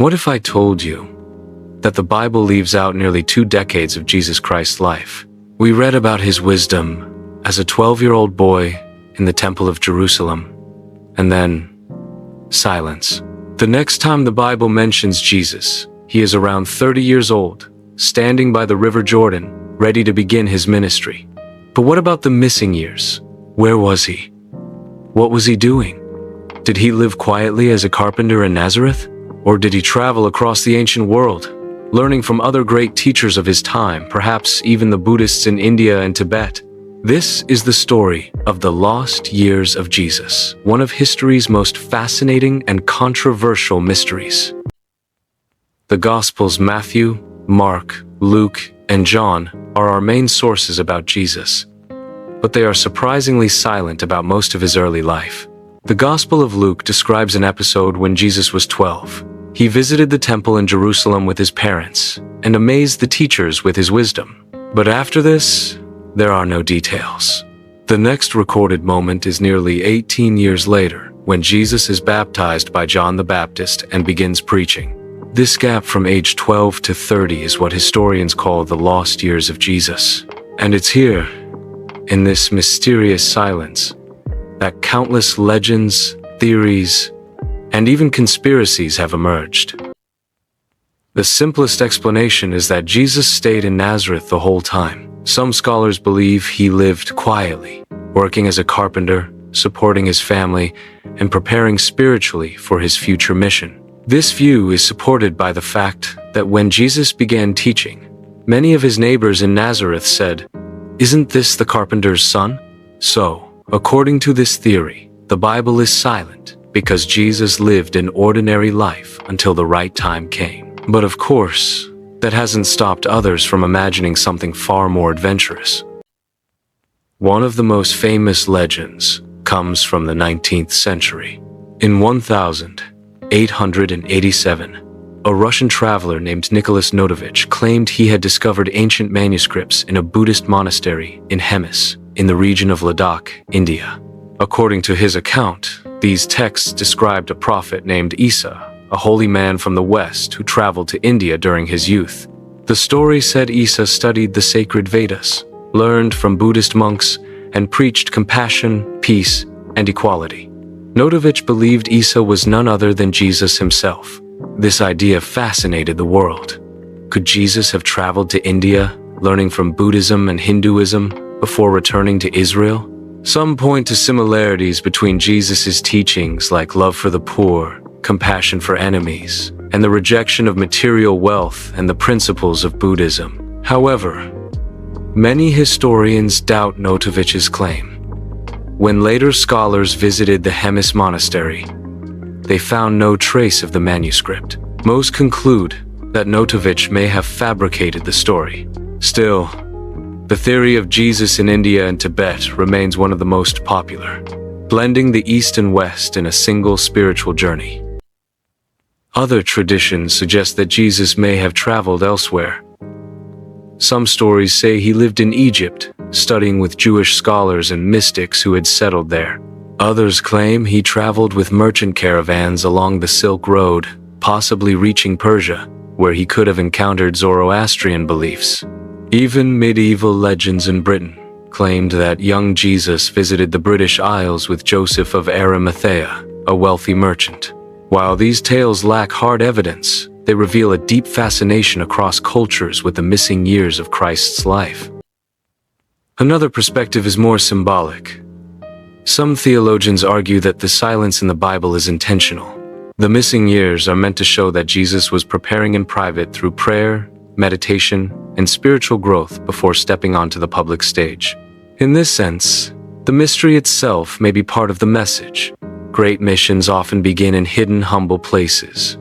What if I told you that the Bible leaves out nearly 2 decades of Jesus Christ's life? We read about his wisdom as a 12-year-old boy in the Temple of Jerusalem, and then silence. The next time the Bible mentions Jesus, he is around 30 years old, standing by the River Jordan, ready to begin his ministry. But what about the missing years? Where was he? What was he doing? Did he live quietly as a carpenter in Nazareth? Or did he travel across the ancient world, learning from other great teachers of his time, perhaps even the Buddhists in India and Tibet? This is the story of the lost years of Jesus, one of history's most fascinating and controversial mysteries. The Gospels Matthew, Mark, Luke, and John are our main sources about Jesus, but they are surprisingly silent about most of his early life. The Gospel of Luke describes an episode when Jesus was 12. He visited the temple in Jerusalem with his parents and amazed the teachers with his wisdom. But after this, there are no details. The next recorded moment is nearly 18 years later, when Jesus is baptized by John the Baptist and begins preaching. This gap from age 12 to 30 is what historians call the lost years of Jesus. And it's here, in this mysterious silence, that countless legends, theories, and even conspiracies have emerged. The simplest explanation is that Jesus stayed in Nazareth the whole time. Some scholars believe he lived quietly, working as a carpenter, supporting his family, and preparing spiritually for his future mission. This view is supported by the fact that when Jesus began teaching, many of his neighbors in Nazareth said, "Isn't this the carpenter's son?" So, according to this theory, the Bible is silent because Jesus lived an ordinary life until the right time came. But of course, that hasn't stopped others from imagining something far more adventurous. One of the most famous legends comes from the 19th century. In 1887, a Russian traveler named Nicholas Notovich claimed he had discovered ancient manuscripts in a Buddhist monastery in Hemis, in the region of Ladakh, India. According to his account, these texts described a prophet named Isa, a holy man from the West who traveled to India during his youth. The story said Isa studied the sacred Vedas, learned from Buddhist monks, and preached compassion, peace, and equality. Notovich believed Isa was none other than Jesus himself. This idea fascinated the world. Could Jesus have traveled to India, learning from Buddhism and Hinduism, before returning to Israel? Some point to similarities between Jesus' teachings like love for the poor, compassion for enemies, and the rejection of material wealth and the principles of Buddhism. However, many historians doubt Notovich's claim. When later scholars visited the Hemis monastery, they found no trace of the manuscript. Most conclude that Notovich may have fabricated the story. Still, the theory of Jesus in India and Tibet remains one of the most popular, blending the East and West in a single spiritual journey. Other traditions suggest that Jesus may have traveled elsewhere. Some stories say he lived in Egypt, studying with Jewish scholars and mystics who had settled there. Others claim he traveled with merchant caravans along the Silk Road, possibly reaching Persia, where he could have encountered Zoroastrian beliefs. Even medieval legends in Britain claimed that young Jesus visited the British Isles with Joseph of Arimathea, a wealthy merchant. While these tales lack hard evidence, they reveal a deep fascination across cultures with the missing years of Christ's life. Another perspective is more symbolic. Some theologians argue that the silence in the Bible is intentional. The missing years are meant to show that Jesus was preparing in private through prayer, meditation, and spiritual growth before stepping onto the public stage. In this sense, the mystery itself may be part of the message. Great missions often begin in hidden, humble places.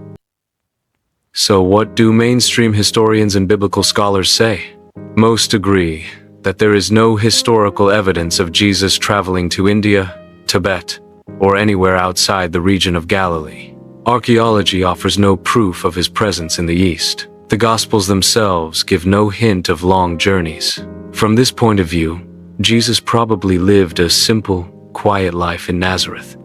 So what do mainstream historians and biblical scholars say? Most agree that there is no historical evidence of Jesus traveling to India, Tibet, or anywhere outside the region of Galilee. Archaeology offers no proof of his presence in the East. The Gospels themselves give no hint of long journeys. From this point of view, Jesus probably lived a simple, quiet life in Nazareth,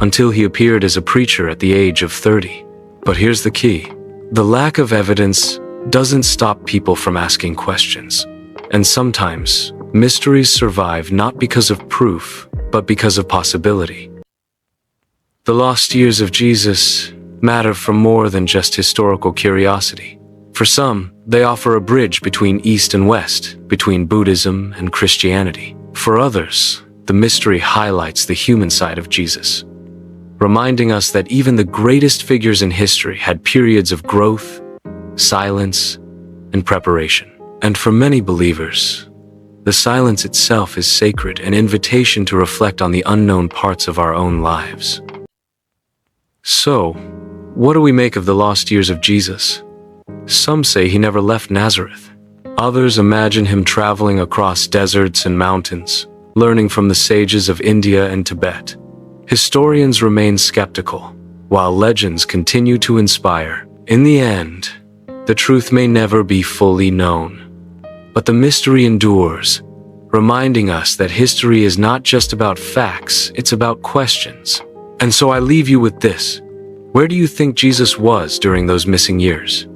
until he appeared as a preacher at the age of 30. But here's the key. The lack of evidence doesn't stop people from asking questions. And sometimes, mysteries survive not because of proof, but because of possibility. The lost years of Jesus matter for more than just historical curiosity. For some, they offer a bridge between East and West, between Buddhism and Christianity. For others, the mystery highlights the human side of Jesus, reminding us that even the greatest figures in history had periods of growth, silence, and preparation. And for many believers, the silence itself is sacred, an invitation to reflect on the unknown parts of our own lives. So, what do we make of the lost years of Jesus? Some say he never left Nazareth. Others imagine him traveling across deserts and mountains, learning from the sages of India and Tibet. Historians remain skeptical, while legends continue to inspire. In the end, the truth may never be fully known. But the mystery endures, reminding us that history is not just about facts, it's about questions. And so I leave you with this. Where do you think Jesus was during those missing years?